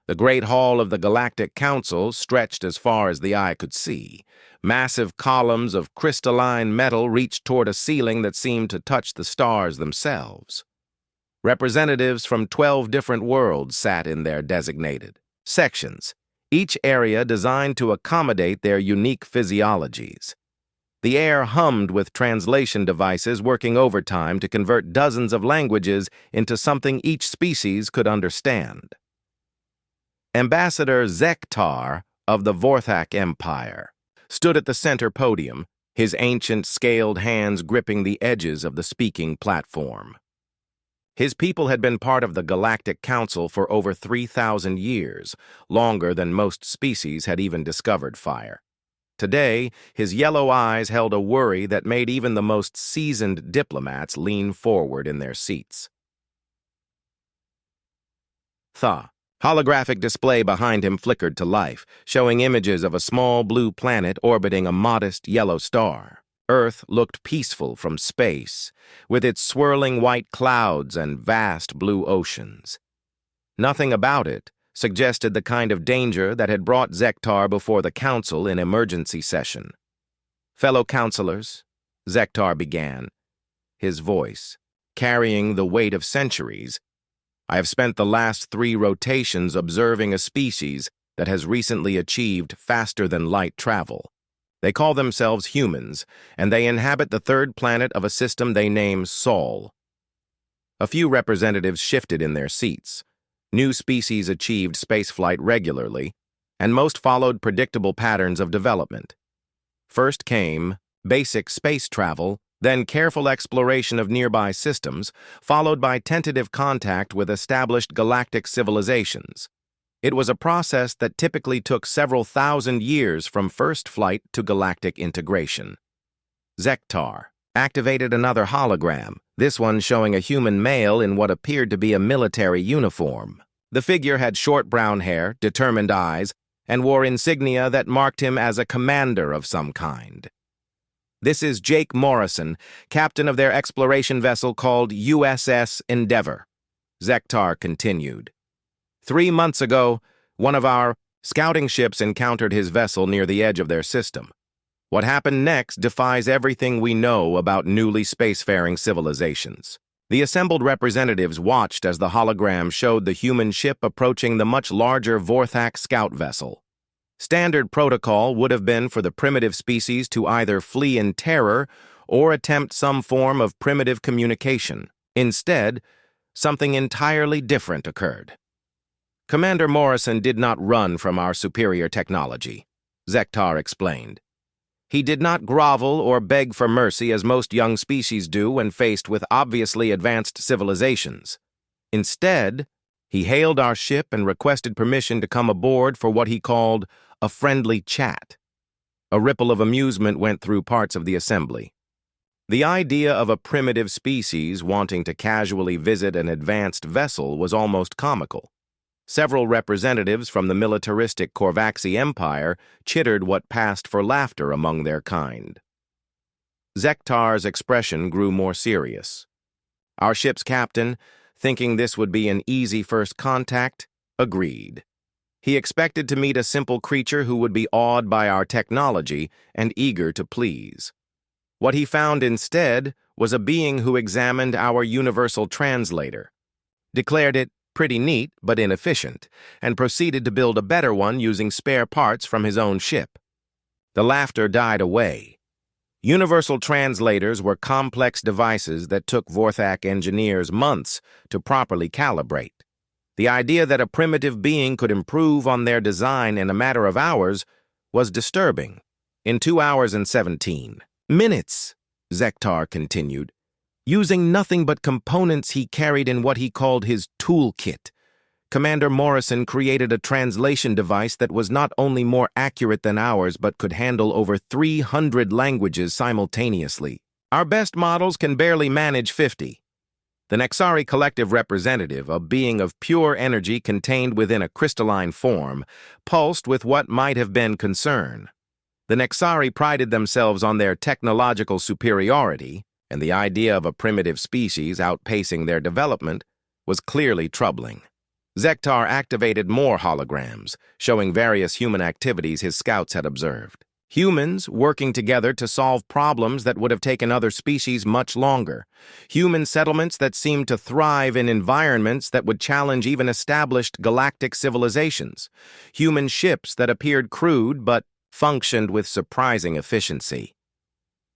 The Great Hall of the Galactic Council stretched as far as the eye could see. Massive columns of crystalline metal reached toward a ceiling that seemed to touch the stars themselves. Representatives from 12 different worlds sat in their designated sections, each area designed to accommodate their unique physiologies. The air hummed with translation devices working overtime to convert dozens of languages into something each species could understand. Ambassador Zektar of the Vorthak Empire stood at the center podium, his ancient scaled hands gripping the edges of the speaking platform. His people had been part of the Galactic Council for over 3,000 years, longer than most species had even discovered fire. Today, his yellow eyes held a worry that made even the most seasoned diplomats lean forward in their seats. The holographic display behind him flickered to life, showing images of a small blue planet orbiting a modest yellow star. Earth looked peaceful from space, with its swirling white clouds and vast blue oceans. Nothing about it suggested the kind of danger that had brought Zektar before the Council in emergency session. "Fellow councilors," Zektar began, his voice carrying the weight of centuries, "I have spent the last 3 rotations observing a species that has recently achieved faster-than-light travel. They call themselves humans, and they inhabit the 3rd planet of a system they name Sol." A few representatives shifted in their seats. New species achieved spaceflight regularly, and most followed predictable patterns of development. First came basic space travel, then careful exploration of nearby systems, followed by tentative contact with established galactic civilizations. It was a process that typically took several thousand years from first flight to galactic integration. Zektar activated another hologram, this one showing a human male in what appeared to be a military uniform. The figure had short brown hair, determined eyes, and wore insignia that marked him as a commander of some kind. "This is Jake Morrison, captain of their exploration vessel called USS Endeavor," Zektar continued. "3 months ago, one of our scouting ships encountered his vessel near the edge of their system. What happened next defies everything we know about newly spacefaring civilizations." The assembled representatives watched as the hologram showed the human ship approaching the much larger Vorthak scout vessel. Standard protocol would have been for the primitive species to either flee in terror or attempt some form of primitive communication. Instead, something entirely different occurred. "Commander Morrison did not run from our superior technology," Zektar explained. "He did not grovel or beg for mercy as most young species do when faced with obviously advanced civilizations. Instead, he hailed our ship and requested permission to come aboard for what he called a friendly chat." A ripple of amusement went through parts of the assembly. The idea of a primitive species wanting to casually visit an advanced vessel was almost comical. Several representatives from the militaristic Korvaxi Empire chittered what passed for laughter among their kind. Zektar's expression grew more serious. Our ship's captain, thinking this would be an easy first contact, agreed. He expected to meet a simple creature who would be awed by our technology and eager to please. What he found instead was a being who examined our universal translator, declared it pretty neat but inefficient, and proceeded to build a better one using spare parts from his own ship. The laughter died away. Universal translators were complex devices that took Vorthak engineers months to properly calibrate. The idea that a primitive being could improve on their design in a matter of hours was disturbing. "In 2 hours and 17 minutes, Zektar continued, using nothing but components he carried in what he called his toolkit, Commander Morrison created a translation device that was not only more accurate than ours but could handle over 300 languages simultaneously. Our best models can barely manage 50. The Nexari Collective Representative, a being of pure energy contained within a crystalline form, pulsed with what might have been concern. The Nexari prided themselves on their technological superiority, and the idea of a primitive species outpacing their development was clearly troubling. Zektar activated more holograms, showing various human activities his scouts had observed. Humans working together to solve problems that would have taken other species much longer. Human settlements that seemed to thrive in environments that would challenge even established galactic civilizations. Human ships that appeared crude but functioned with surprising efficiency.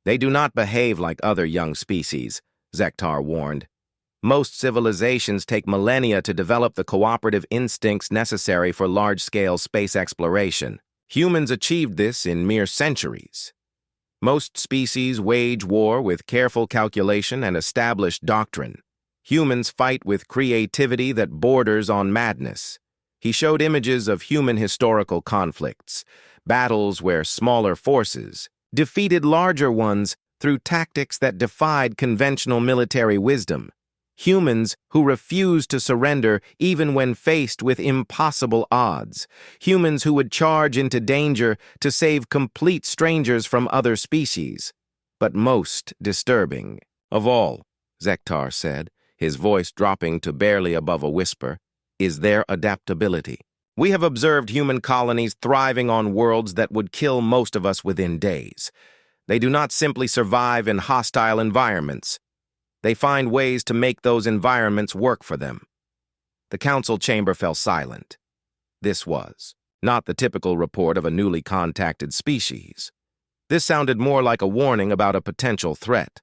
They do not behave like other young species, Zektar warned. Most civilizations take millennia to develop the cooperative instincts necessary for large-scale space exploration. Humans achieved this in mere centuries. Most species wage war with careful calculation and established doctrine. Humans fight with creativity that borders on madness. He showed images of human historical conflicts, battles where smaller forces defeated larger ones through tactics that defied conventional military wisdom. Humans who refused to surrender even when faced with impossible odds. Humans who would charge into danger to save complete strangers from other species. But most disturbing of all, Zektar said, his voice dropping to barely above a whisper, is their adaptability. We have observed human colonies thriving on worlds that would kill most of us within days. They do not simply survive in hostile environments. They find ways to make those environments work for them. The council chamber fell silent. This was not the typical report of a newly contacted species. This sounded more like a warning about a potential threat.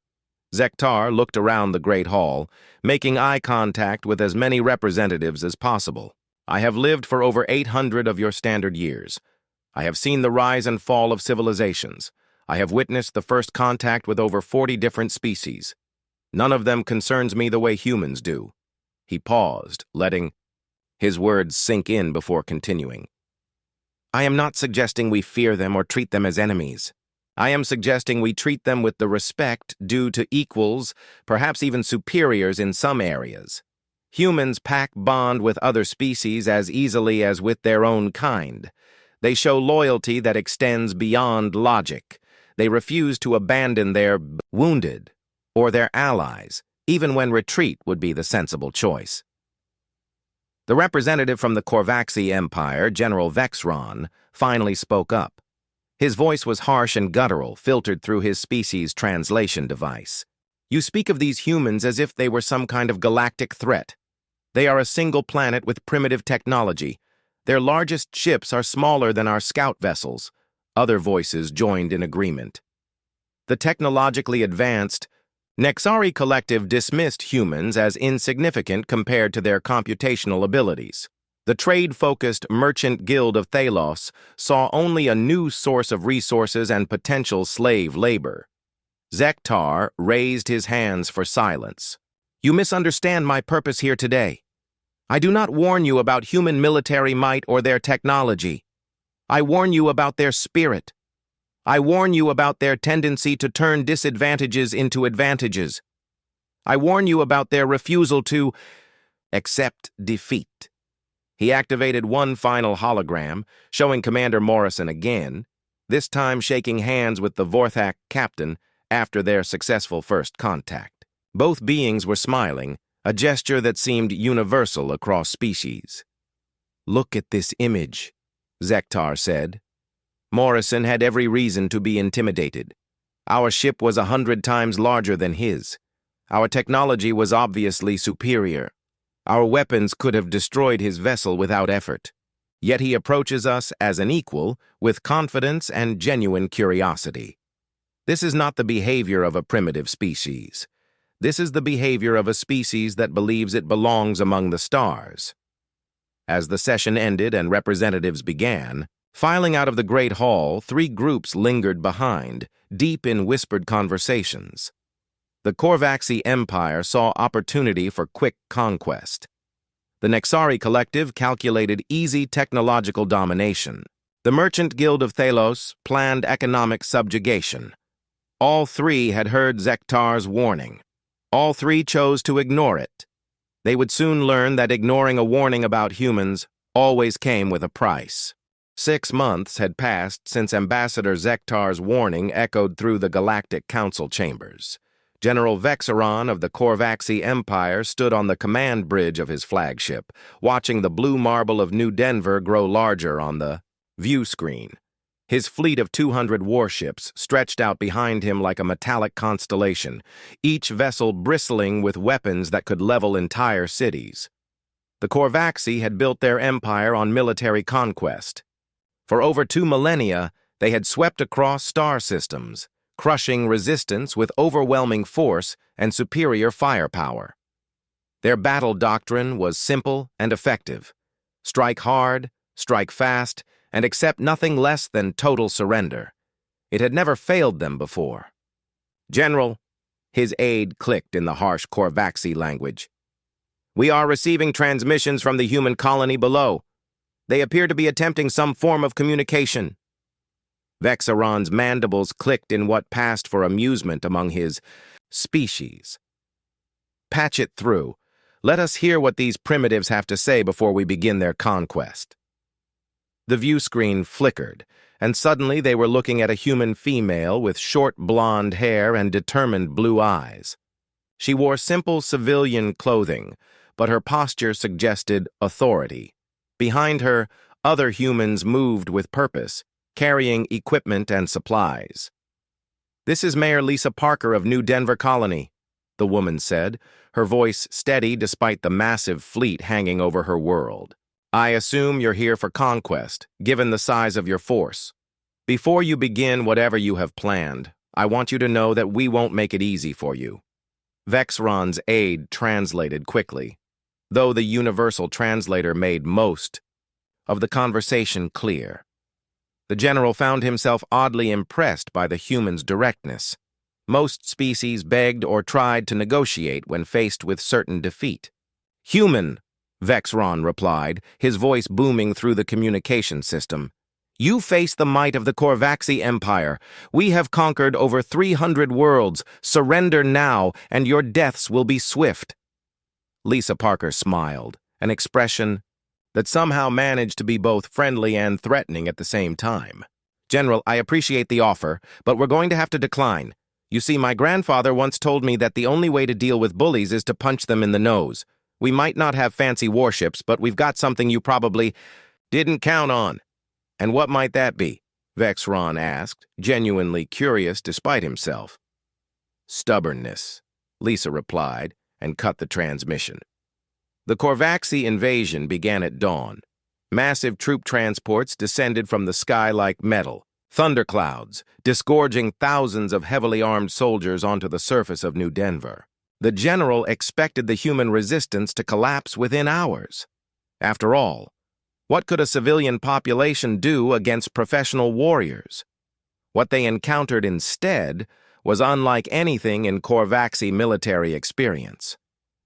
Zektar looked around the great hall, making eye contact with as many representatives as possible. I have lived for over 800 of your standard years. I have seen the rise and fall of civilizations. I have witnessed the first contact with over 40 different species. None of them concerns me the way humans do. He paused, letting his words sink in before continuing. I am not suggesting we fear them or treat them as enemies. I am suggesting we treat them with the respect due to equals, perhaps even superiors in some areas. Humans pack bond with other species as easily as with their own kind. They show loyalty that extends beyond logic. They refuse to abandon their wounded or their allies, even when retreat would be the sensible choice. The representative from the Korvaxi Empire, General Vexron, finally spoke up. His voice was harsh and guttural, filtered through his species' translation device. You speak of these humans as if they were some kind of galactic threat. They are a single planet with primitive technology. Their largest ships are smaller than our scout vessels. Other voices joined in agreement. The technologically advanced Nexari Collective dismissed humans as insignificant compared to their computational abilities. The trade-focused Merchant Guild of Thalos saw only a new source of resources and potential slave labor. Zektar raised his hands for silence. You misunderstand my purpose here today. I do not warn you about human military might or their technology. I warn you about their spirit. I warn you about their tendency to turn disadvantages into advantages. I warn you about their refusal to accept defeat. He activated one final hologram, showing Commander Morrison again, this time shaking hands with the Vorthak captain after their successful first contact. Both beings were smiling, a gesture that seemed universal across species. Look at this image, Zektar said. Morrison had every reason to be intimidated. Our ship was 100 times larger than his. Our technology was obviously superior. Our weapons could have destroyed his vessel without effort. Yet he approaches us as an equal, with confidence and genuine curiosity. This is not the behavior of a primitive species. This is the behavior of a species that believes it belongs among the stars. As the session ended and representatives began, filing out of the great hall, 3 groups lingered behind, deep in whispered conversations. The Korvaxi Empire saw opportunity for quick conquest. The Nexari Collective calculated easy technological domination. The Merchant Guild of Thalos planned economic subjugation. All 3 had heard Zektar's warning. All 3 chose to ignore it. They would soon learn that ignoring a warning about humans always came with a price. 6 months had passed since Ambassador Zektar's warning echoed through the Galactic Council chambers. General Vexaron of the Korvaxi Empire stood on the command bridge of his flagship, watching the blue marble of New Denver grow larger on the view screen. His fleet of 200 warships stretched out behind him like a metallic constellation, each vessel bristling with weapons that could level entire cities. The Korvaxi had built their empire on military conquest. For over 2 millennia, they had swept across star systems, crushing resistance with overwhelming force and superior firepower. Their battle doctrine was simple and effective. Strike hard, strike fast, and accept nothing less than total surrender. It had never failed them before. "General," his aide clicked in the harsh Korvaxi language, "we are receiving transmissions from the human colony below. They appear to be attempting some form of communication." Vexaron's mandibles clicked in what passed for amusement among his species. "Patch it through. Let us hear what these primitives have to say before we begin their conquest." The view screen flickered, and suddenly they were looking at a human female with short blonde hair and determined blue eyes. She wore simple civilian clothing, but her posture suggested authority. Behind her, other humans moved with purpose, carrying equipment and supplies. "This is Mayor Lisa Parker of New Denver Colony," the woman said, her voice steady despite the massive fleet hanging over her world. "I assume you're here for conquest, given the size of your force. Before you begin whatever you have planned, I want you to know that we won't make it easy for you." Vexaron's aide translated quickly, though the universal translator made most of the conversation clear. The general found himself oddly impressed by the human's directness. Most species begged or tried to negotiate when faced with certain defeat. "Human," Vexaron replied, his voice booming through the communication system, "you face the might of the Korvaxi Empire. We have conquered over 300 worlds. Surrender now, and your deaths will be swift." Lisa Parker smiled, an expression that somehow managed to be both friendly and threatening at the same time. "General, I appreciate the offer, but we're going to have to decline. You see, my grandfather once told me that the only way to deal with bullies is to punch them in the nose. We might not have fancy warships, but we've got something you probably didn't count on." "And what might that be?" Vexaron asked, genuinely curious despite himself. "Stubbornness," Lisa replied, and cut the transmission. The Korvaxi invasion began at dawn. Massive troop transports descended from the sky like metal, thunderclouds, disgorging thousands of heavily armed soldiers onto the surface of New Denver. The general expected the human resistance to collapse within hours. After all, what could a civilian population do against professional warriors? What they encountered instead was unlike anything in Korvaxi military experience.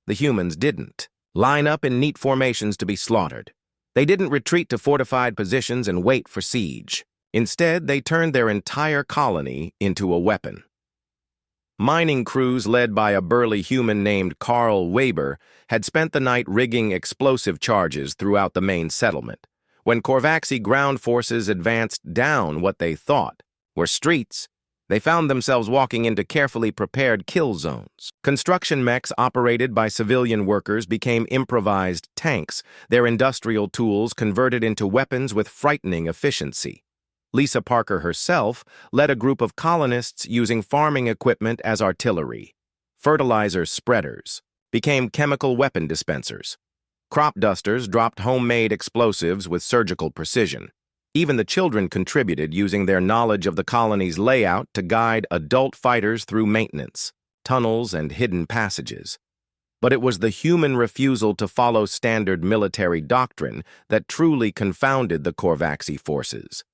The humans didn't line up in neat formations to be slaughtered. They didn't retreat to fortified positions and wait for siege. Instead, they turned their entire colony into a weapon. Mining crews led by a burly human named Carl Weber had spent the night rigging explosive charges throughout the main settlement. When Korvaxi ground forces advanced down what they thought were streets, they found themselves walking into carefully prepared kill zones. Construction mechs operated by civilian workers became improvised tanks, their industrial tools converted into weapons with frightening efficiency. Lisa Parker herself led a group of colonists using farming equipment as artillery. Fertilizer spreaders became chemical weapon dispensers. Crop dusters dropped homemade explosives with surgical precision. Even the children contributed using their knowledge of the colony's layout to guide adult fighters through maintenance, tunnels, and hidden passages. But it was the human refusal to follow standard military doctrine that truly confounded the Korvaxi forces.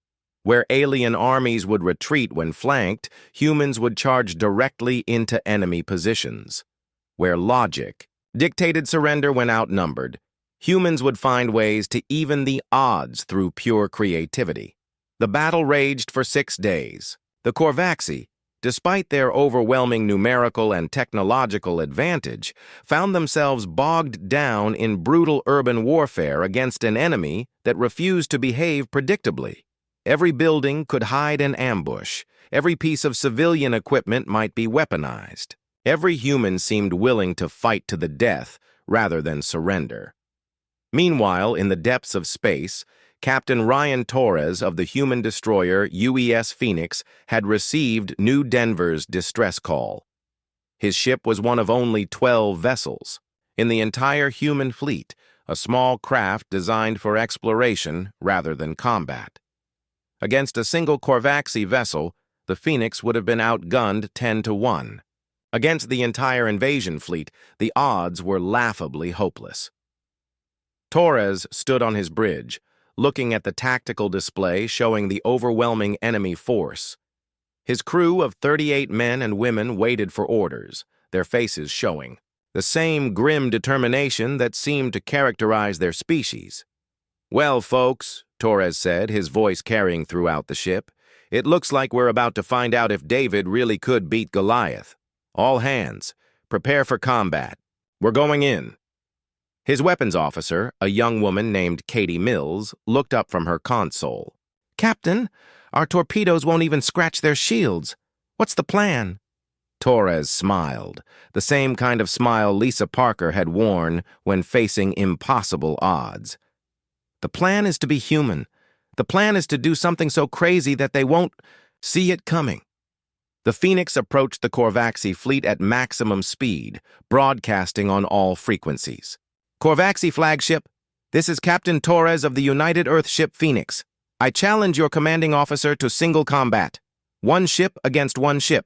Where alien armies would retreat when flanked, humans would charge directly into enemy positions. Where logic dictated surrender when outnumbered, humans would find ways to even the odds through pure creativity. The battle raged for 6 days. The Korvaxi, despite their overwhelming numerical and technological advantage, found themselves bogged down in brutal urban warfare against an enemy that refused to behave predictably. Every building could hide an ambush. Every piece of civilian equipment might be weaponized. Every human seemed willing to fight to the death rather than surrender. Meanwhile, in the depths of space, Captain Ryan Torres of the human destroyer UES Phoenix had received New Denver's distress call. His ship was one of only 12 vessels in the entire human fleet, a small craft designed for exploration rather than combat. Against a single Korvaxi vessel, the Phoenix would have been outgunned 10-1. Against the entire invasion fleet, the odds were laughably hopeless. Torres stood on his bridge, looking at the tactical display showing the overwhelming enemy force. His crew of 38 men and women waited for orders, their faces showing the same grim determination that seemed to characterize their species. "Well, folks," Torres said, his voice carrying throughout the ship, "it looks like we're about to find out if David really could beat Goliath. All hands, prepare for combat. We're going in." His weapons officer, a young woman named Katie Mills, looked up from her console. "Captain, our torpedoes won't even scratch their shields. What's the plan?" Torres smiled, the same kind of smile Lisa Parker had worn when facing impossible odds. "The plan is to be human. The plan is to do something so crazy that they won't see it coming." The Phoenix approached the Korvaxi fleet at maximum speed, broadcasting on all frequencies. "Korvaxi flagship, this is Captain Torres of the United Earthship Phoenix. I challenge your commanding officer to single combat. One ship against one ship."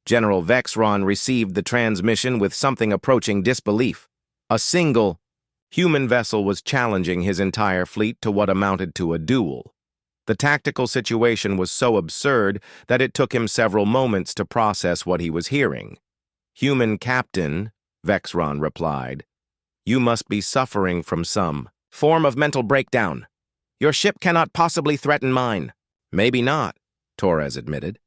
General Vexron received the transmission with something approaching disbelief. A single human vessel was challenging his entire fleet to what amounted to a duel. The tactical situation was so absurd that it took him several moments to process what he was hearing. "Human captain," Vexron replied, "you must be suffering from some form of mental breakdown. Your ship cannot possibly threaten mine." "Maybe not," Torres admitted.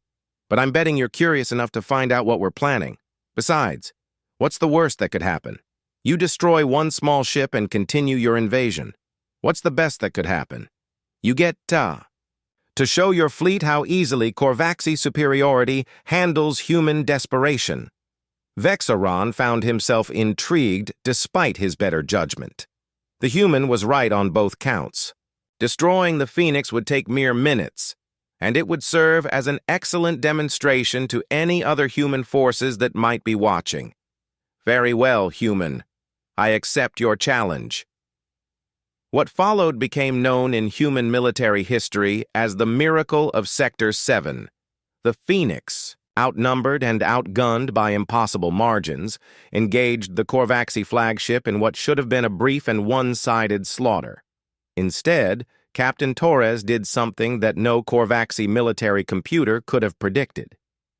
"But I'm betting you're curious enough to find out what we're planning. Besides, what's the worst that could happen? You destroy one small ship and continue your invasion. What's the best that could happen? You get, to show your fleet how easily Korvaxi superiority handles human desperation." Vexron found himself intrigued despite his better judgment. The human was right on both counts. Destroying the Phoenix would take mere minutes, and it would serve as an excellent demonstration to any other human forces that might be watching. "Very well, human. I accept your challenge." What followed became known in human military history as the Miracle of Sector 7. The Phoenix, outnumbered and outgunned by impossible margins, engaged the Korvaxi flagship in what should have been a brief and one-sided slaughter. Instead, Captain Torres did something that no Korvaxi military computer could have predicted.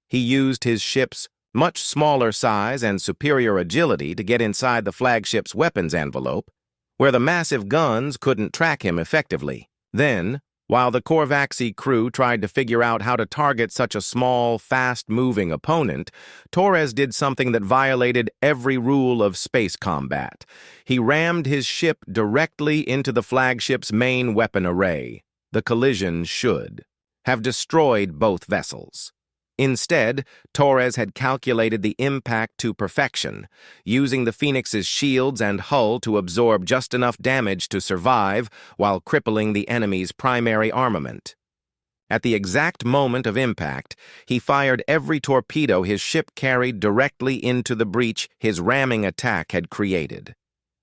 He used his ship's much smaller size and superior agility to get inside the flagship's weapons envelope, where the massive guns couldn't track him effectively. Then, while the Korvaxi crew tried to figure out how to target such a small, fast-moving opponent, Torres did something that violated every rule of space combat. He rammed his ship directly into the flagship's main weapon array. The collision should have destroyed both vessels. Instead, Torres had calculated the impact to perfection, using the Phoenix's shields and hull to absorb just enough damage to survive while crippling the enemy's primary armament. At the exact moment of impact, he fired every torpedo his ship carried directly into the breach his ramming attack had created.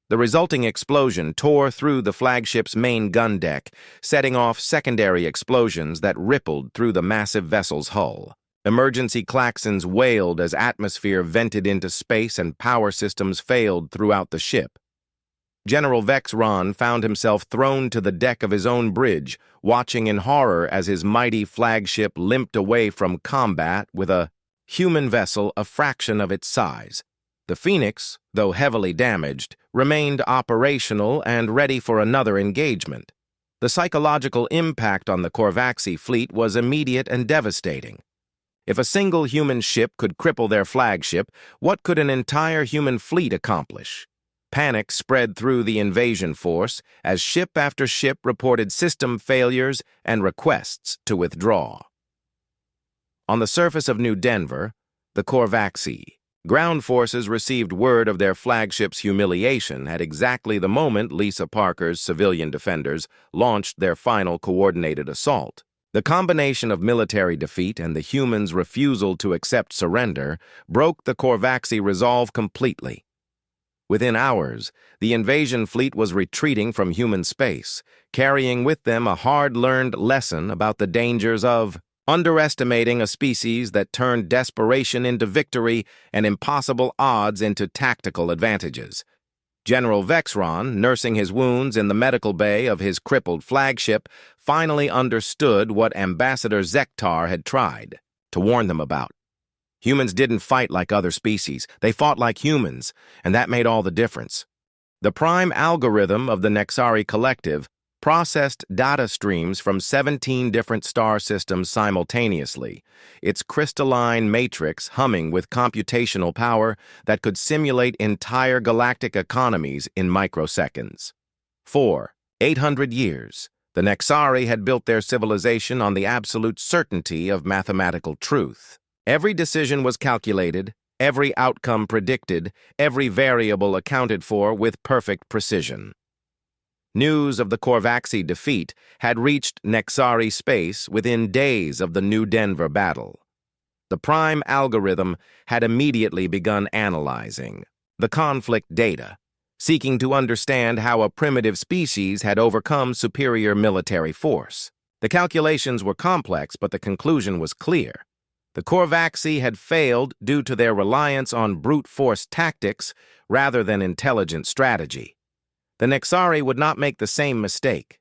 The resulting explosion tore through the flagship's main gun deck, setting off secondary explosions that rippled through the massive vessel's hull. Emergency klaxons wailed as atmosphere vented into space and power systems failed throughout the ship. General Vexron found himself thrown to the deck of his own bridge, watching in horror as his mighty flagship limped away from combat with a human vessel a fraction of its size. The Phoenix, though heavily damaged, remained operational and ready for another engagement. The psychological impact on the Korvaxi fleet was immediate and devastating. If a single human ship could cripple their flagship, what could an entire human fleet accomplish? Panic spread through the invasion force as ship after ship reported system failures and requests to withdraw. On the surface of New Denver, the Korvaxi, Ground forces received word of their flagship's humiliation at exactly the moment Lisa Parker's civilian defenders launched their final coordinated assault. The combination of military defeat and the humans' refusal to accept surrender broke the Korvaxi resolve completely. Within hours, the invasion fleet was retreating from human space, carrying with them a hard-learned lesson about the dangers of underestimating a species that turned desperation into victory and impossible odds into tactical advantages. General Vexron, nursing his wounds in the medical bay of his crippled flagship, finally understood what Ambassador Zektar had tried to warn them about. Humans didn't fight like other species. They fought like humans, and that made all the difference. The prime algorithm of the Nexari Collective processed data streams from 17 different star systems simultaneously, its crystalline matrix humming with computational power that could simulate entire galactic economies in microseconds. For 800 years, the Nexari had built their civilization on the absolute certainty of mathematical truth. Every decision was calculated, every outcome predicted, every variable accounted for with perfect precision. News of the Korvaxi defeat had reached Nexari space within days of the New Denver battle. The prime algorithm had immediately begun analyzing the conflict data, seeking to understand how a primitive species had overcome superior military force. The calculations were complex, but the conclusion was clear. The Korvaxi had failed due to their reliance on brute force tactics rather than intelligent strategy. The Nexari would not make the same mistake.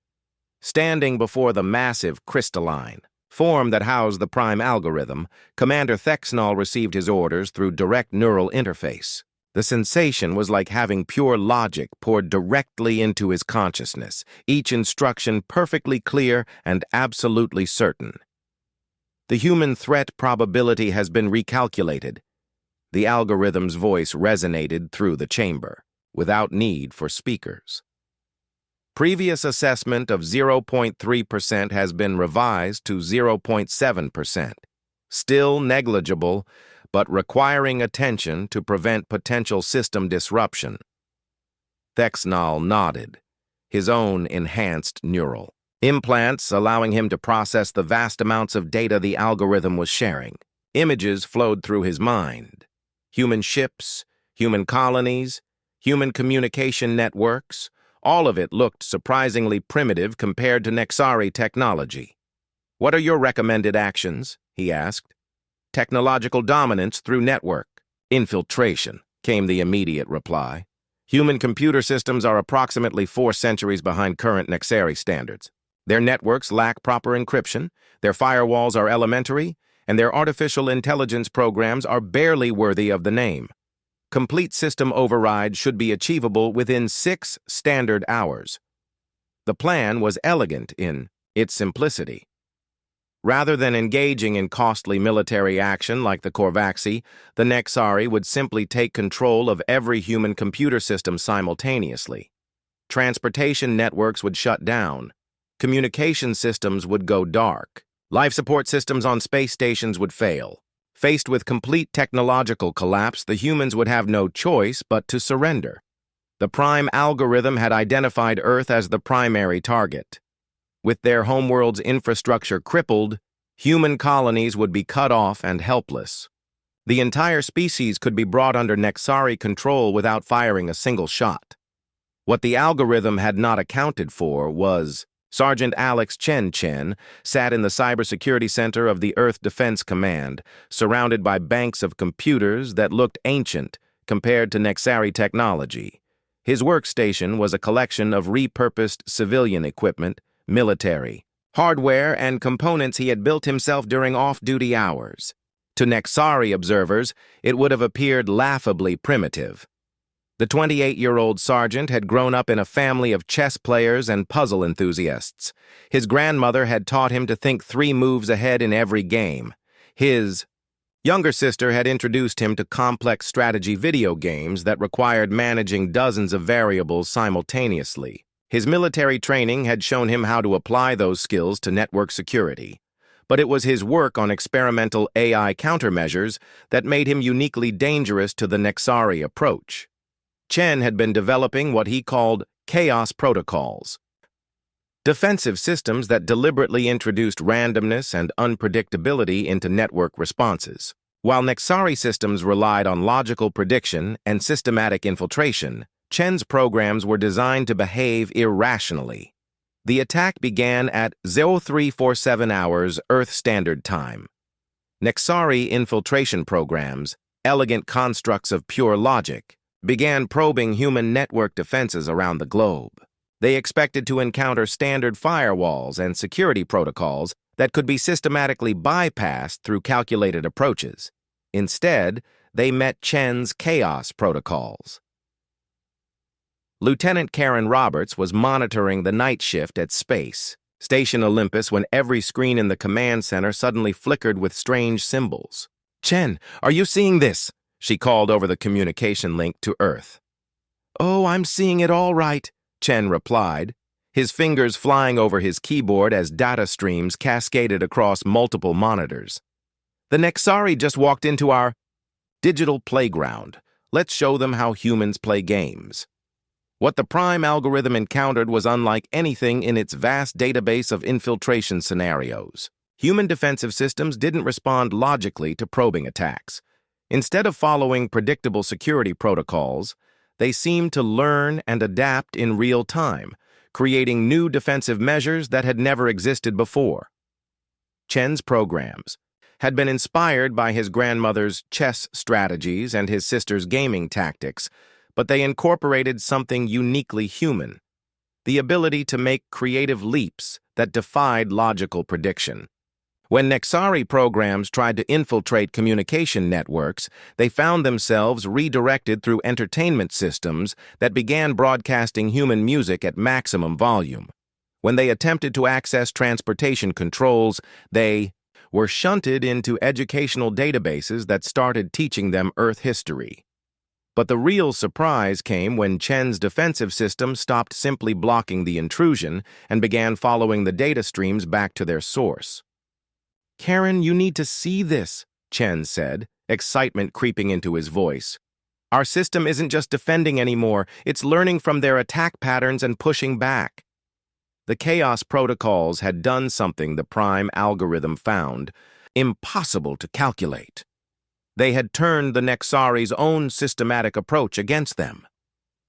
Standing before the massive crystalline form that housed the prime algorithm, Commander Thexnall received his orders through direct neural interface. The sensation was like having pure logic poured directly into his consciousness, each instruction perfectly clear and absolutely certain. The human threat probability has been recalculated. The algorithm's voice resonated through the chamber, without need for speakers. Previous assessment of 0.3% has been revised to 0.7%. Still negligible, but requiring attention to prevent potential system disruption. Thexnall nodded, his own enhanced neural implants allowing him to process the vast amounts of data the algorithm was sharing. Images flowed through his mind. Human ships, human colonies, human communication networks, all of it looked surprisingly primitive compared to Nexari technology. "What are your recommended actions?" he asked. "Technological dominance through network. Infiltration," came the immediate reply. "Human computer systems are approximately 4 centuries behind current Nexari standards. Their networks lack proper encryption, their firewalls are elementary, and their artificial intelligence programs are barely worthy of the name. Complete system override should be achievable within 6 standard hours." The plan was elegant in its simplicity. Rather than engaging in costly military action like the Korvaxi, the Nexari would simply take control of every human computer system simultaneously. Transportation networks would shut down. Communication systems would go dark. Life support systems on space stations would fail. Faced with complete technological collapse, the humans would have no choice but to surrender. The prime algorithm had identified Earth as the primary target. With their homeworld's infrastructure crippled, human colonies would be cut off and helpless. The entire species could be brought under Nexari control without firing a single shot. What the algorithm had not accounted for was Sergeant Alex Chen sat in the cybersecurity center of the Earth Defense Command, surrounded by banks of computers that looked ancient compared to Nexari technology. His workstation was a collection of repurposed civilian equipment, military, hardware, and components he had built himself during off-duty hours. To Nexari observers, it would have appeared laughably primitive. The 28-year-old sergeant had grown up in a family of chess players and puzzle enthusiasts. His grandmother had taught him to think 3 moves ahead in every game. His younger sister had introduced him to complex strategy video games that required managing dozens of variables simultaneously. His military training had shown him how to apply those skills to network security. but it was his work on experimental AI countermeasures that made him uniquely dangerous to the Nexari approach. Chen had been developing what he called chaos protocols, defensive systems that deliberately introduced randomness and unpredictability into network responses. While Nexari systems relied on logical prediction and systematic infiltration, Chen's programs were designed to behave irrationally. The attack began at 0347 hours Earth Standard Time. Nexari infiltration programs, elegant constructs of pure logic, began probing human network defenses around the globe. They expected to encounter standard firewalls and security protocols that could be systematically bypassed through calculated approaches. Instead, they met Chen's chaos protocols. Lieutenant Karen Roberts was monitoring the night shift at Space Station Olympus when every screen in the command center suddenly flickered with strange symbols. "Chen, are you seeing this?" she called over the communication link to Earth. "Oh, I'm seeing it all right," Chen replied, his fingers flying over his keyboard as data streams cascaded across multiple monitors. "The Nexari just walked into our digital playground. Let's show them how humans play games." What the Prime algorithm encountered was unlike anything in its vast database of infiltration scenarios. Human defensive systems didn't respond logically to probing attacks. Instead of following predictable security protocols, they seemed to learn and adapt in real time, creating new defensive measures that had never existed before. Chen's programs had been inspired by his grandmother's chess strategies and his sister's gaming tactics, but they incorporated something uniquely human: the ability to make creative leaps that defied logical prediction. When Nexari programs tried to infiltrate communication networks, they found themselves redirected through entertainment systems that began broadcasting human music at maximum volume. When they attempted to access transportation controls, they were shunted into educational databases that started teaching them Earth history. But the real surprise came when Chen's defensive system stopped simply blocking the intrusion and began following the data streams back to their source. "Karen, you need to see this," Chen said, excitement creeping into his voice. "Our system isn't just defending anymore, it's learning from their attack patterns and pushing back." The chaos protocols had done something the Prime algorithm found impossible to calculate. They had turned the Nexari's own systematic approach against them.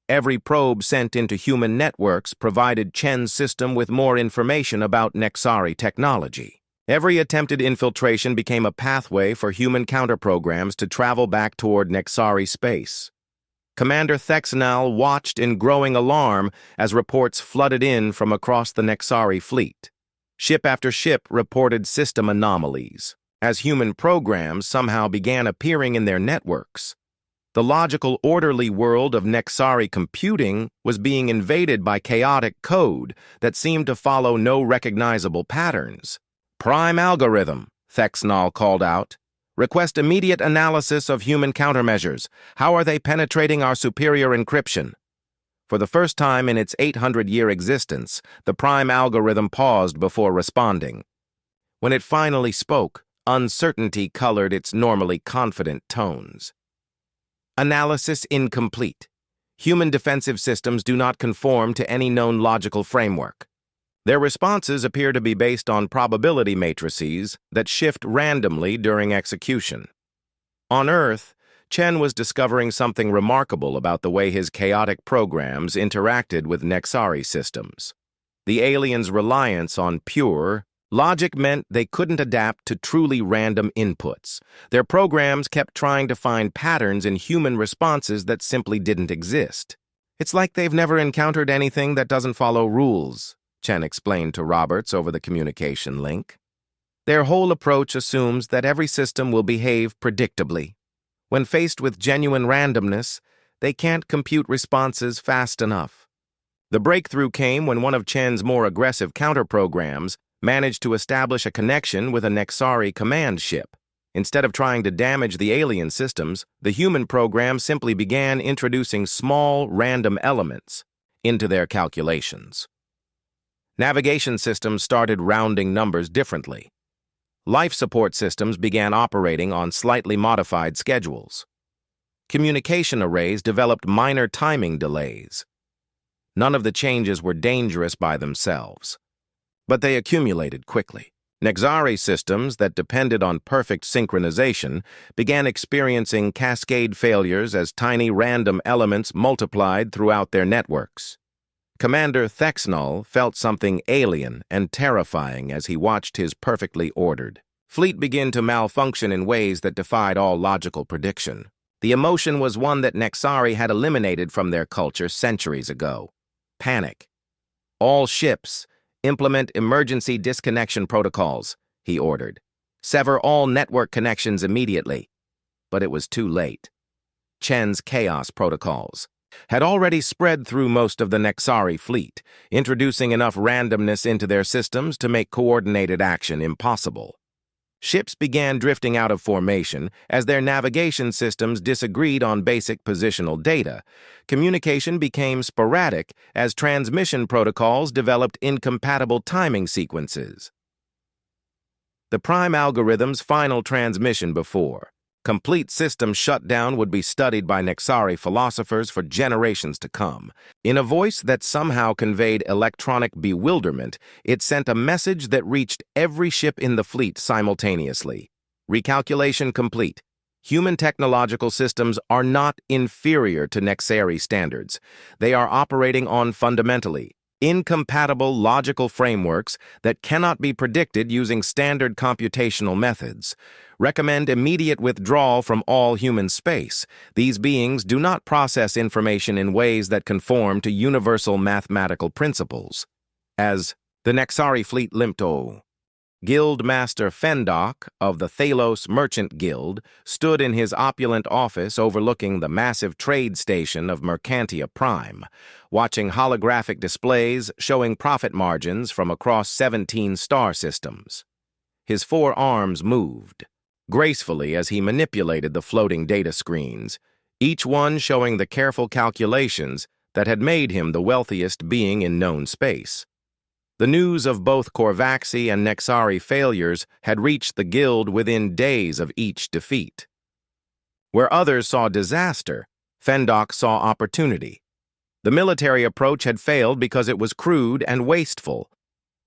Every probe sent into human networks provided Chen's system with more information about Nexari technology. Every attempted infiltration became a pathway for human counterprograms to travel back toward Nexari space. Commander Thexnal watched in growing alarm as reports flooded in from across the Nexari fleet. Ship after ship reported system anomalies, as human programs somehow began appearing in their networks. The logical, orderly world of Nexari computing was being invaded by chaotic code that seemed to follow no recognizable patterns. "Prime algorithm," Thexnal called out. "Request immediate analysis of human countermeasures. How are they penetrating our superior encryption?" For the first time in its 800-year existence, the Prime algorithm paused before responding. When it finally spoke, uncertainty colored its normally confident tones. "Analysis incomplete. Human defensive systems do not conform to any known logical framework. Their responses appear to be based on probability matrices that shift randomly during execution." On Earth, Chen was discovering something remarkable about the way his chaotic programs interacted with Nexari systems. The aliens' reliance on pure logic meant they couldn't adapt to truly random inputs. Their programs kept trying to find patterns in human responses that simply didn't exist. "It's like they've never encountered anything that doesn't follow rules," Chen explained to Roberts over the communication link. "Their whole approach assumes that every system will behave predictably. When faced with genuine randomness, they can't compute responses fast enough." The breakthrough came when one of Chen's more aggressive counterprograms managed to establish a connection with a Nexari command ship. Instead of trying to damage the alien systems, the human program simply began introducing small, random elements into their calculations. Navigation systems started rounding numbers differently. Life support systems began operating on slightly modified schedules. Communication arrays developed minor timing delays. None of the changes were dangerous by themselves, but they accumulated quickly. Nexari systems that depended on perfect synchronization began experiencing cascade failures as tiny random elements multiplied throughout their networks. Commander Thexnull felt something alien and terrifying as he watched his perfectly ordered fleet begin to malfunction in ways that defied all logical prediction. The emotion was one that Nexari had eliminated from their culture centuries ago: panic. All ships, implement emergency disconnection protocols, he ordered. Sever all network connections immediately. But it was too late. Chen's chaos protocols had already spread through most of the Nexari fleet, introducing enough randomness into their systems to make coordinated action impossible. Ships began drifting out of formation as their navigation systems disagreed on basic positional data. Communication became sporadic as transmission protocols developed incompatible timing sequences. The prime algorithm's final transmission before complete system shutdown would be studied by Nexari philosophers for generations to come. In a voice that somehow conveyed electronic bewilderment, it sent a message that reached every ship in the fleet simultaneously. Recalculation complete. Human technological systems are not inferior to Nexari standards. They are operating on fundamentally incompatible logical frameworks that cannot be predicted using standard computational methods. Recommend immediate withdrawal from all human space. These beings do not process information in ways that conform to universal mathematical principles. As the Nexari fleet limped over, Guild Master Fendok of the Thalos Merchant Guild stood in his opulent office overlooking the massive trade station of Mercantia Prime, watching holographic displays showing profit margins from across 17 star systems. His 4 arms moved gracefully as he manipulated the floating data screens, each one showing the careful calculations that had made him the wealthiest being in known space. The news of both Korvaxi and Nexari failures had reached the Guild within days of each defeat. Where others saw disaster, Fendok saw opportunity. The military approach had failed because it was crude and wasteful.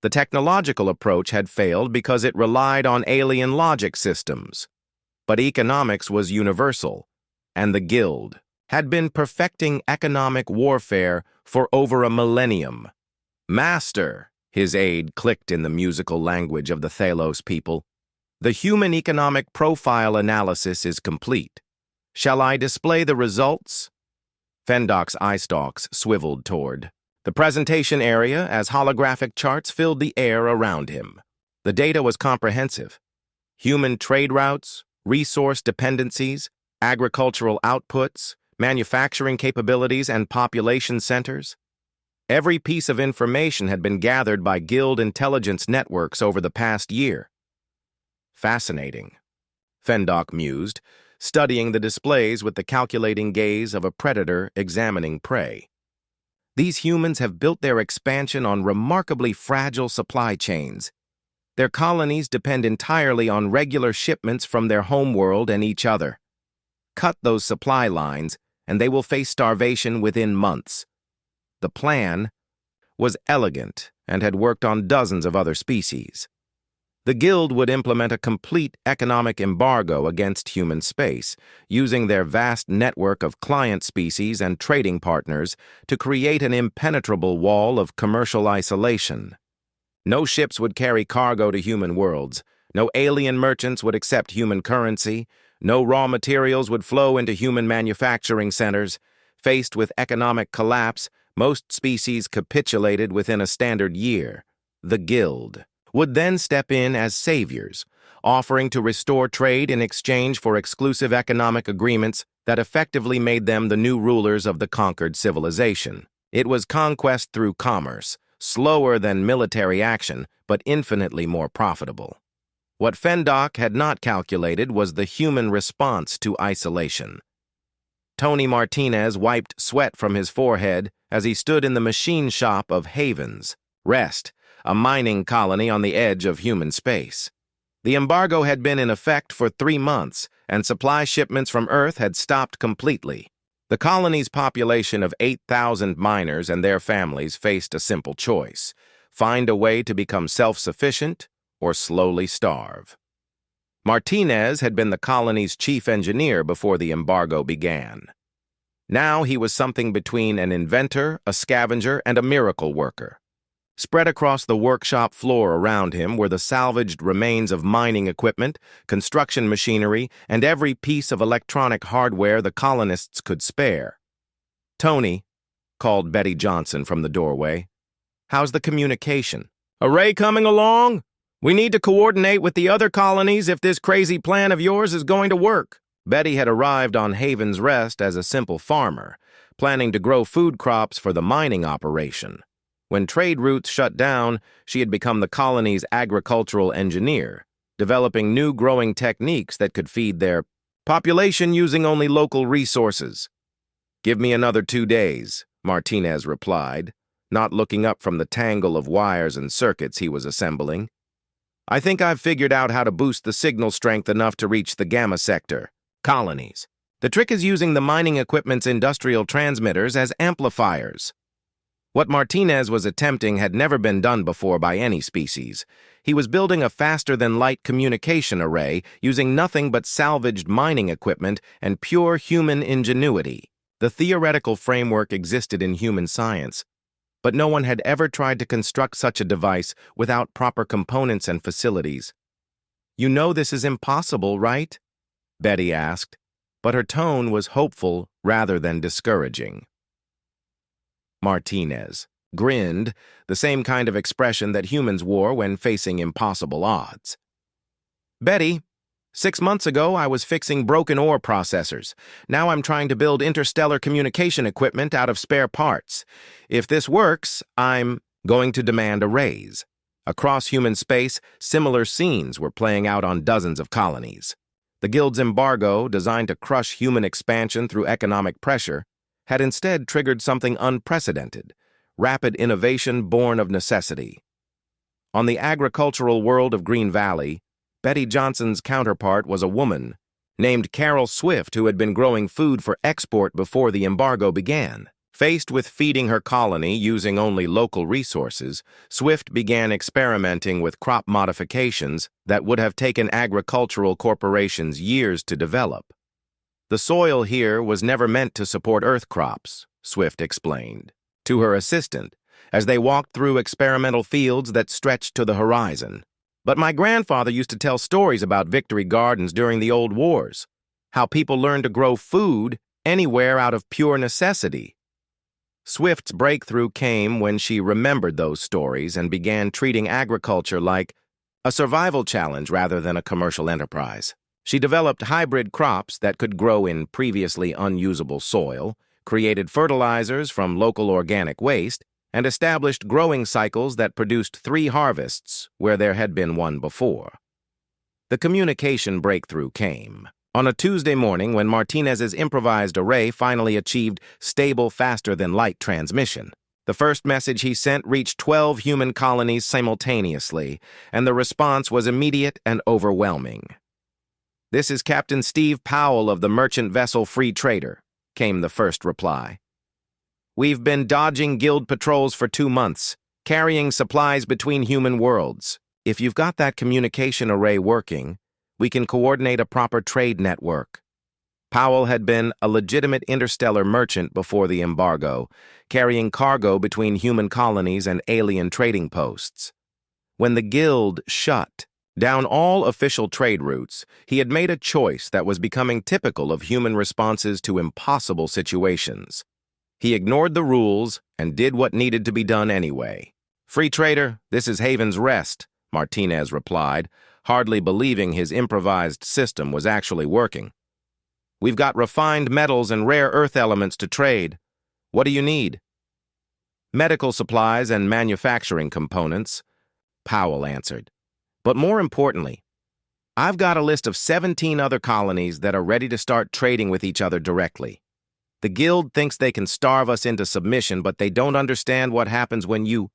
The technological approach had failed because it relied on alien logic systems. But economics was universal, and the Guild had been perfecting economic warfare for over a millennium. Master, his aide clicked in the musical language of the Thalos people, the human economic profile analysis is complete. Shall I display the results? Fendok's eye stalks swiveled toward the presentation area as holographic charts filled the air around him. The data was comprehensive. Human trade routes, resource dependencies, agricultural outputs, manufacturing capabilities, and population centers. Every piece of information had been gathered by Guild intelligence networks over the past year. Fascinating, Fendok mused, studying the displays with the calculating gaze of a predator examining prey. These humans have built their expansion on remarkably fragile supply chains. Their colonies depend entirely on regular shipments from their homeworld and each other. Cut those supply lines, and they will face starvation within months. The plan was elegant and had worked on dozens of other species. The Guild would implement a complete economic embargo against human space, using their vast network of client species and trading partners to create an impenetrable wall of commercial isolation. No ships would carry cargo to human worlds, no alien merchants would accept human currency, no raw materials would flow into human manufacturing centers. Faced with economic collapse, most species capitulated within a standard year. The Guild would then step in as saviors, offering to restore trade in exchange for exclusive economic agreements that effectively made them the new rulers of the conquered civilization. It was conquest through commerce, slower than military action, but infinitely more profitable. What Fendok had not calculated was the human response to isolation. Tony Martinez wiped sweat from his forehead as he stood in the machine shop of Havens Rest, a mining colony on the edge of human space. The embargo had been in effect for 3 months, and supply shipments from Earth had stopped completely. The colony's population of 8,000 miners and their families faced a simple choice: find a way to become self-sufficient or slowly starve. Martinez had been the colony's chief engineer before the embargo began. Now he was something between an inventor, a scavenger, and a miracle worker. Spread across the workshop floor around him were the salvaged remains of mining equipment, construction machinery, and every piece of electronic hardware the colonists could spare. "Tony," called Betty Johnson from the doorway, "how's the communication?" "Array coming along? We need to coordinate with the other colonies if this crazy plan of yours is going to work." Betty had arrived on Haven's Rest as a simple farmer, planning to grow food crops for the mining operation. When trade routes shut down, she had become the colony's agricultural engineer, developing new growing techniques that could feed their population using only local resources. "Give me another 2 days," Martinez replied, not looking up from the tangle of wires and circuits he was assembling. "I think I've figured out how to boost the signal strength enough to reach the gamma sector colonies. The trick is using the mining equipment's industrial transmitters as amplifiers." What Martinez was attempting had never been done before by any species. He was building a faster-than-light communication array using nothing but salvaged mining equipment and pure human ingenuity. The theoretical framework existed in human science, but no one had ever tried to construct such a device without proper components and facilities. "You know this is impossible, right?" Betty asked, but her tone was hopeful rather than discouraging. Martinez grinned, the same kind of expression that humans wore when facing impossible odds. "Betty, 6 months ago I was fixing broken ore processors. Now I'm trying to build interstellar communication equipment out of spare parts. If this works, I'm going to demand a raise." Across human space, similar scenes were playing out on dozens of colonies. The Guild's embargo, designed to crush human expansion through economic pressure, had instead triggered something unprecedented: rapid innovation born of necessity. On the agricultural world of Green Valley, Betty Johnson's counterpart was a woman named Carol Swift, who had been growing food for export before the embargo began. Faced with feeding her colony using only local resources, Swift began experimenting with crop modifications that would have taken agricultural corporations years to develop. "The soil here was never meant to support Earth crops," Swift explained to her assistant as they walked through experimental fields that stretched to the horizon. "But my grandfather used to tell stories about victory gardens during the old wars, how people learned to grow food anywhere out of pure necessity." Swift's breakthrough came when she remembered those stories and began treating agriculture like a survival challenge rather than a commercial enterprise. She developed hybrid crops that could grow in previously unusable soil, created fertilizers from local organic waste, and established growing cycles that produced 3 harvests where there had been one before. The communication breakthrough came on a Tuesday morning when Martinez's improvised array finally achieved stable, faster-than-light transmission. The first message he sent reached 12 human colonies simultaneously, and the response was immediate and overwhelming. "This is Captain Steve Powell of the merchant vessel Free Trader," came the first reply. "We've been dodging guild patrols for 2 months, carrying supplies between human worlds. If you've got that communication array working, we can coordinate a proper trade network." Powell had been a legitimate interstellar merchant before the embargo, carrying cargo between human colonies and alien trading posts. When the guild shut down all official trade routes, he had made a choice that was becoming typical of human responses to impossible situations. He ignored the rules and did what needed to be done anyway. "Free Trader, this is Haven's Rest," Martinez replied, hardly believing his improvised system was actually working. "We've got refined metals and rare earth elements to trade. What do you need?" "Medical supplies and manufacturing components," Powell answered. "But more importantly, I've got a list of 17 other colonies that are ready to start trading with each other directly. The Guild thinks they can starve us into submission, but they don't understand what happens when you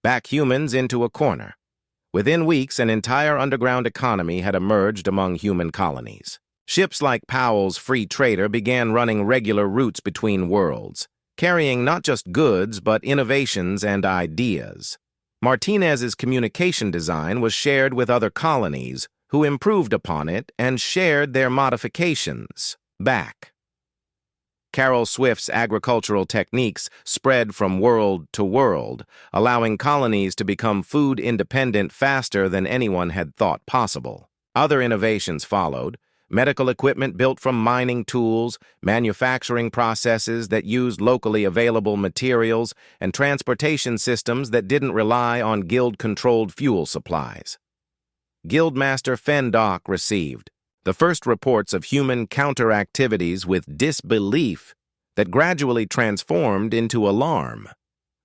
back humans into a corner. Within weeks, an entire underground economy had emerged among human colonies. Ships like Powell's Free Trader began running regular routes between worlds, carrying not just goods but innovations and ideas. Martinez's communication design was shared with other colonies, who improved upon it and shared their modifications back. Carol Swift's agricultural techniques spread from world to world, allowing colonies to become food independent faster than anyone had thought possible. Other innovations followed: medical equipment built from mining tools, manufacturing processes that used locally available materials, and transportation systems that didn't rely on guild-controlled fuel supplies. Guildmaster Fendock received the first reports of human counter-activities with disbelief that gradually transformed into alarm.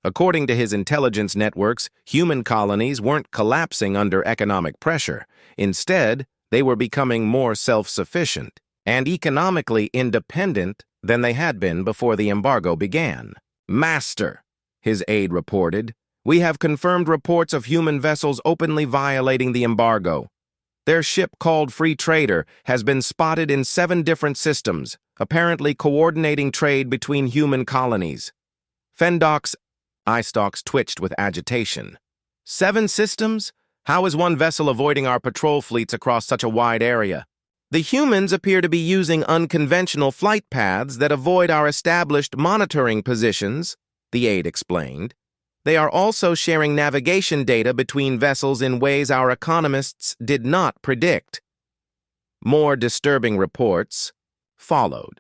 According to his intelligence networks, human colonies weren't collapsing under economic pressure. Instead, they were becoming more self-sufficient and economically independent than they had been before the embargo began. "Master," his aide reported, "we have confirmed reports of human vessels openly violating the embargo. Their ship called Free Trader has been spotted in 7 different systems, apparently coordinating trade between human colonies." Fendock's eye stalks twitched with agitation. 7 systems? How is one vessel avoiding our patrol fleets across such a wide area? The humans appear to be using unconventional flight paths that avoid our established monitoring positions, the aide explained. They are also sharing navigation data between vessels in ways our economists did not predict. More disturbing reports followed.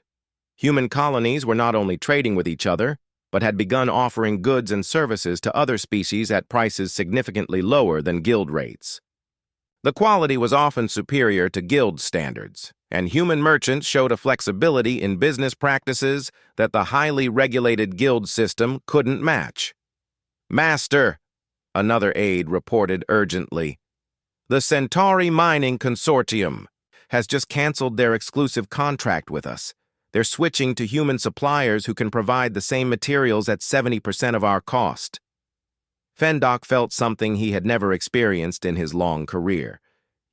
Human colonies were not only trading with each other, but had begun offering goods and services to other species at prices significantly lower than guild rates. The quality was often superior to guild standards, and human merchants showed a flexibility in business practices that the highly regulated guild system couldn't match. "Master," another aide reported urgently, "the Centauri Mining Consortium has just canceled their exclusive contract with us. They're switching to human suppliers who can provide the same materials at 70% of our cost." Fendock felt something he had never experienced in his long career: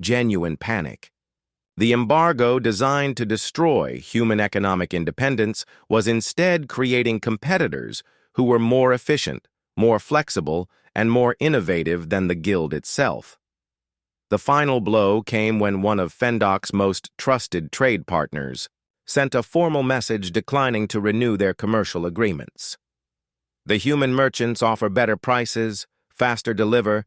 genuine panic. The embargo, designed to destroy human economic independence, was instead creating competitors who were more efficient, more flexible, and more innovative than the guild itself. The final blow came when one of Fendock's most trusted trade partners sent a formal message declining to renew their commercial agreements. The human merchants offer better prices, faster deliver.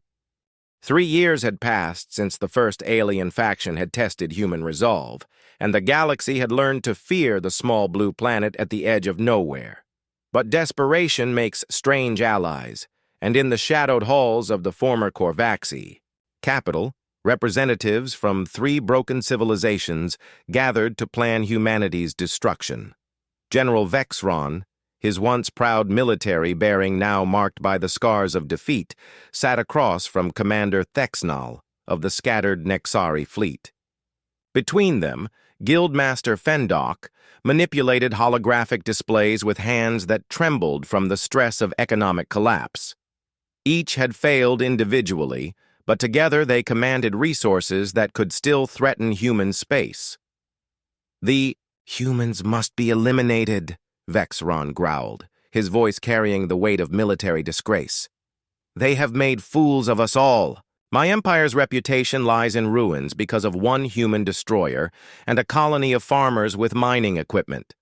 3 years had passed since the first alien faction had tested human resolve, and the galaxy had learned to fear the small blue planet at the edge of nowhere. But desperation makes strange allies, and in the shadowed halls of the former Corvaxi capital, representatives from 3 broken civilizations gathered to plan humanity's destruction. General Vexron, his once proud military bearing now marked by the scars of defeat, sat across from Commander Thexnal of the scattered Nexari fleet. Between them, Guildmaster Fendock manipulated holographic displays with hands that trembled from the stress of economic collapse. Each had failed individually, but together they commanded resources that could still threaten human space. "The humans must be eliminated," Vexron growled, his voice carrying the weight of military disgrace. "They have made fools of us all. My empire's reputation lies in ruins because of one human destroyer and a colony of farmers with mining equipment."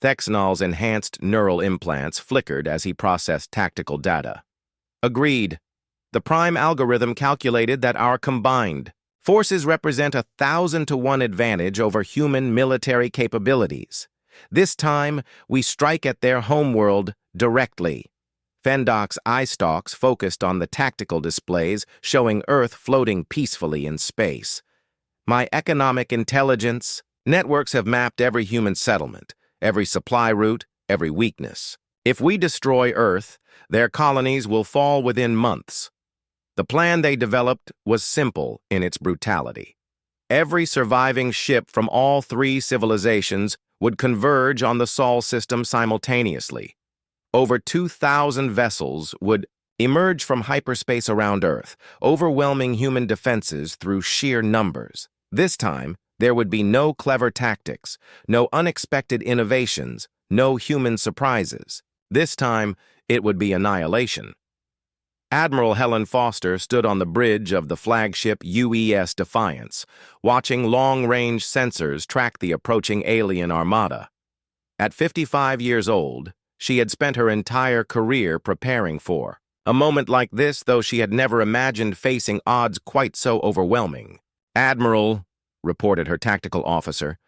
Thexnal's enhanced neural implants flickered as he processed tactical data. "Agreed. The prime algorithm calculated that our combined forces represent a 1,000-to-1 advantage over human military capabilities. This time, we strike at their homeworld directly." Fendock's eye stalks focused on the tactical displays showing Earth floating peacefully in space. "My economic intelligence networks have mapped every human settlement, every supply route, every weakness. If we destroy Earth, their colonies will fall within months." The plan they developed was simple in its brutality. Every surviving ship from all 3 civilizations would converge on the Sol system simultaneously. Over 2,000 vessels would emerge from hyperspace around Earth, overwhelming human defenses through sheer numbers. This time, there would be no clever tactics, no unexpected innovations, no human surprises. This time, it would be annihilation. Admiral Helen Foster stood on the bridge of the flagship UES Defiance, watching long-range sensors track the approaching alien armada. At 55 years old, she had spent her entire career preparing for a moment like this, though she had never imagined facing odds quite so overwhelming. "Admiral," reported her tactical officer,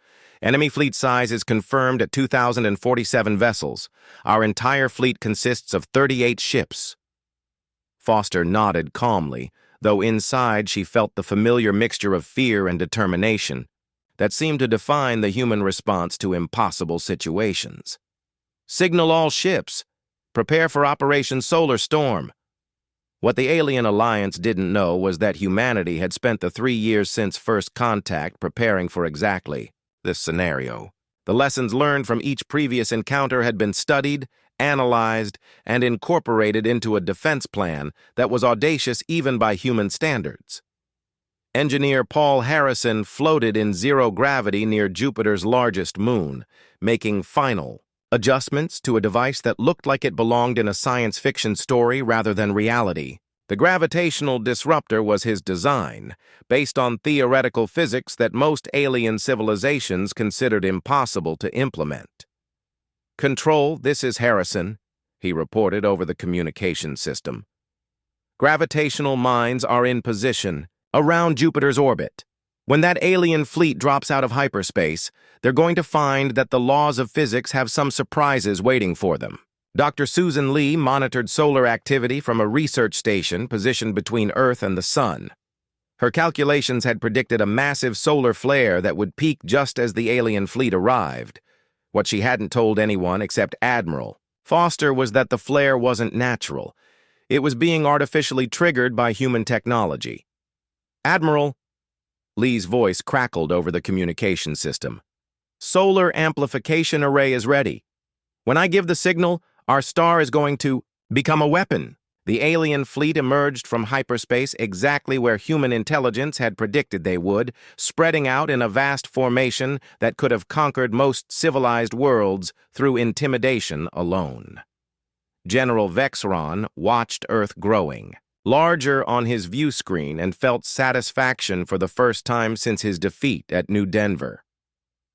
"enemy fleet size is confirmed at 2,047 vessels. Our entire fleet consists of 38 ships." Foster nodded calmly, though inside she felt the familiar mixture of fear and determination that seemed to define the human response to impossible situations. "Signal all ships. Prepare for Operation Solar Storm." What the alien alliance didn't know was that humanity had spent the 3 years since first contact preparing for exactly this scenario. The lessons learned from each previous encounter had been studied, analyzed, and incorporated into a defense plan that was audacious even by human standards. Engineer Paul Harrison floated in zero gravity near Jupiter's largest moon, making final adjustments to a device that looked like it belonged in a science fiction story rather than reality. The gravitational disruptor was his design, based on theoretical physics that most alien civilizations considered impossible to implement. "Control, this is Harrison," he reported over the communication system. "Gravitational mines are in position around Jupiter's orbit. When that alien fleet drops out of hyperspace, they're going to find that the laws of physics have some surprises waiting for them." Dr. Susan Lee monitored solar activity from a research station positioned between Earth and the Sun. Her calculations had predicted a massive solar flare that would peak just as the alien fleet arrived. What she hadn't told anyone except Admiral Foster was that the flare wasn't natural. It was being artificially triggered by human technology. "Admiral," Lee's voice crackled over the communication system. "Solar amplification array is ready. When I give the signal, our star is going to become a weapon." The alien fleet emerged from hyperspace exactly where human intelligence had predicted they would, spreading out in a vast formation that could have conquered most civilized worlds through intimidation alone. General Vexron watched Earth growing, larger on his view screen, and felt satisfaction for the first time since his defeat at New Denver.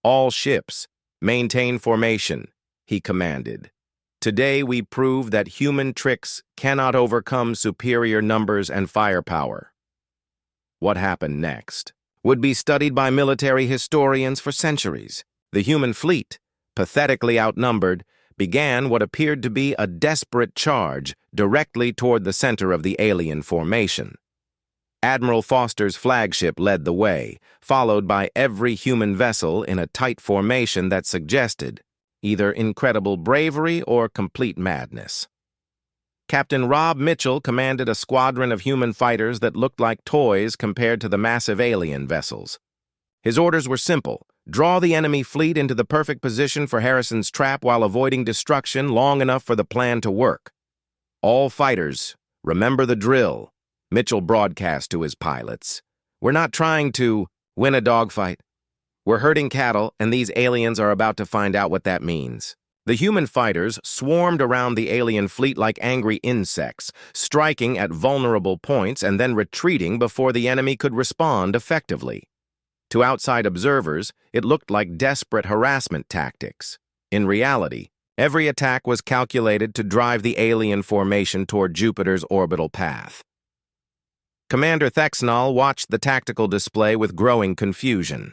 "All ships, maintain formation," he commanded. "Today we prove that human tricks cannot overcome superior numbers and firepower." What happened next would be studied by military historians for centuries. The human fleet, pathetically outnumbered, began what appeared to be a desperate charge directly toward the center of the alien formation. Admiral Foster's flagship led the way, followed by every human vessel in a tight formation that suggested either incredible bravery or complete madness. Captain Rob Mitchell commanded a squadron of human fighters that looked like toys compared to the massive alien vessels. His orders were simple: draw the enemy fleet into the perfect position for Harrison's trap while avoiding destruction long enough for the plan to work. "All fighters, remember the drill," Mitchell broadcast to his pilots. "We're not trying to win a dogfight. We're herding cattle, and these aliens are about to find out what that means." The human fighters swarmed around the alien fleet like angry insects, striking at vulnerable points and then retreating before the enemy could respond effectively. To outside observers, it looked like desperate harassment tactics. In reality, every attack was calculated to drive the alien formation toward Jupiter's orbital path. Commander Thexnall watched the tactical display with growing confusion.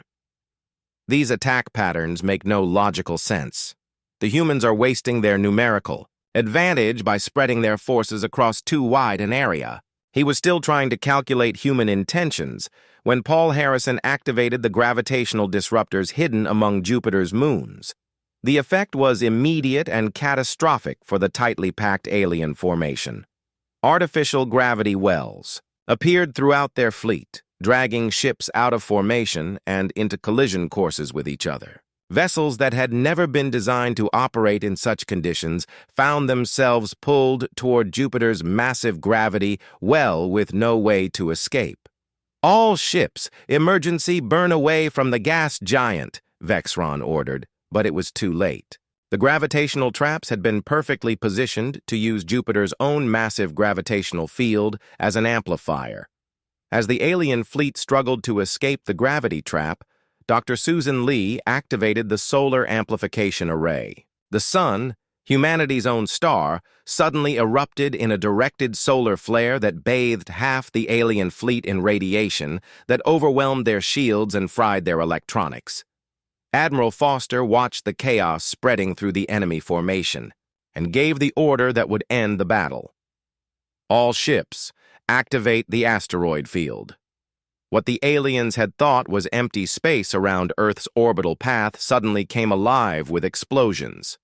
These attack patterns make no logical sense. The humans are wasting their numerical advantage by spreading their forces across too wide an area. He was still trying to calculate human intentions when Paul Harrison activated the gravitational disruptors hidden among Jupiter's moons. The effect was immediate and catastrophic for the tightly packed alien formation. Artificial gravity wells appeared throughout their fleet, dragging ships out of formation and into collision courses with each other. Vessels that had never been designed to operate in such conditions found themselves pulled toward Jupiter's massive gravity well with no way to escape. "All ships, emergency burn away from the gas giant," Vexron ordered, but it was too late. The gravitational traps had been perfectly positioned to use Jupiter's own massive gravitational field as an amplifier. As the alien fleet struggled to escape the gravity trap, Dr. Susan Lee activated the solar amplification array. The sun, humanity's own star, suddenly erupted in a directed solar flare that bathed half the alien fleet in radiation that overwhelmed their shields and fried their electronics. Admiral Foster watched the chaos spreading through the enemy formation and gave the order that would end the battle. "All ships, activate the asteroid field." What the aliens had thought was empty space around Earth's orbital path suddenly came alive with explosions.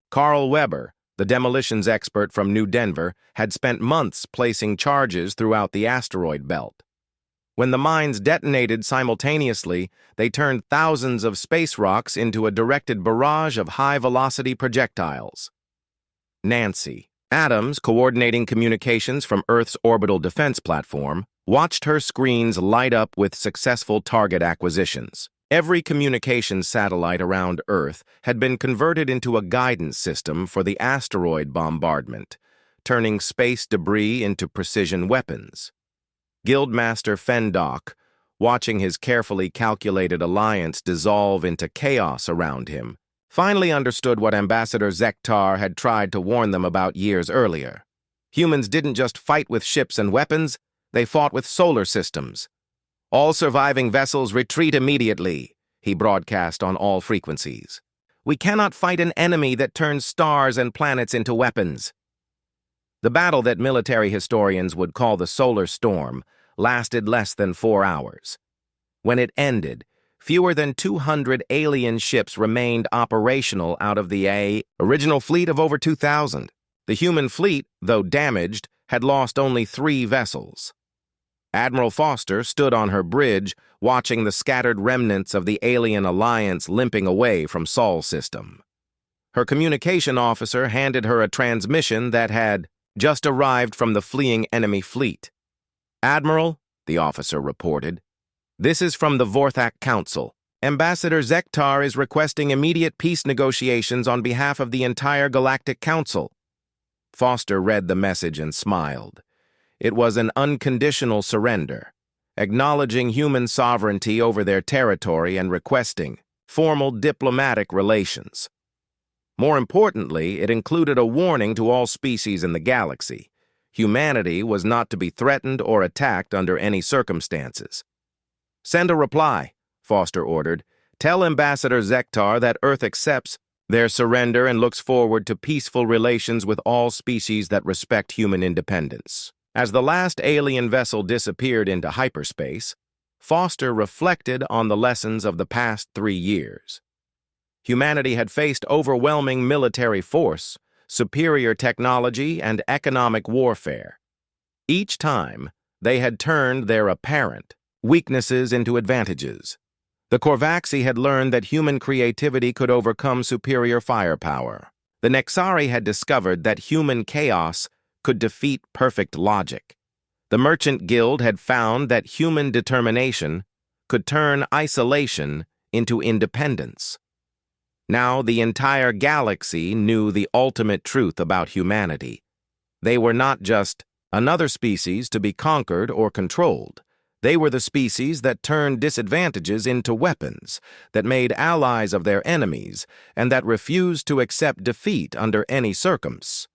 Carl Weber, the demolitions expert from New Denver, had spent months placing charges throughout the asteroid belt. When the mines detonated simultaneously, they turned thousands of space rocks into a directed barrage of high-velocity projectiles. Nancy Adams, coordinating communications from Earth's orbital defense platform, watched her screens light up with successful target acquisitions. Every communications satellite around Earth had been converted into a guidance system for the asteroid bombardment, turning space debris into precision weapons. Guildmaster Fendock, watching his carefully calculated alliance dissolve into chaos around him, finally understood what Ambassador Zektar had tried to warn them about years earlier. Humans didn't just fight with ships and weapons, they fought with solar systems. "All surviving vessels retreat immediately," he broadcast on all frequencies. "We cannot fight an enemy that turns stars and planets into weapons." The battle that military historians would call the Solar Storm lasted less than 4 hours. When it ended, fewer than 200 alien ships remained operational out of the original fleet of over 2,000. The human fleet, though damaged, had lost only 3 vessels. Admiral Foster stood on her bridge, watching the scattered remnants of the alien alliance limping away from Sol system. Her communication officer handed her a transmission that had just arrived from the fleeing enemy fleet. "Admiral," the officer reported, "this is from the Vorthak Council. Ambassador Zektar is requesting immediate peace negotiations on behalf of the entire Galactic Council." Foster read the message and smiled. It was an unconditional surrender, acknowledging human sovereignty over their territory and requesting formal diplomatic relations. More importantly, it included a warning to all species in the galaxy. Humanity was not to be threatened or attacked under any circumstances. "Send a reply," Foster ordered. "Tell Ambassador Zektar that Earth accepts their surrender and looks forward to peaceful relations with all species that respect human independence." As the last alien vessel disappeared into hyperspace, Foster reflected on the lessons of the past 3 years. Humanity had faced overwhelming military force, superior technology, and economic warfare. Each time, they had turned their apparent weaknesses into advantages. The Korvaxi had learned that human creativity could overcome superior firepower. The Nexari had discovered that human chaos could defeat perfect logic. The Merchant Guild had found that human determination could turn isolation into independence. Now the entire galaxy knew the ultimate truth about humanity. They were not just another species to be conquered or controlled. They were the species that turned disadvantages into weapons, that made allies of their enemies, and that refused to accept defeat under any circumstance.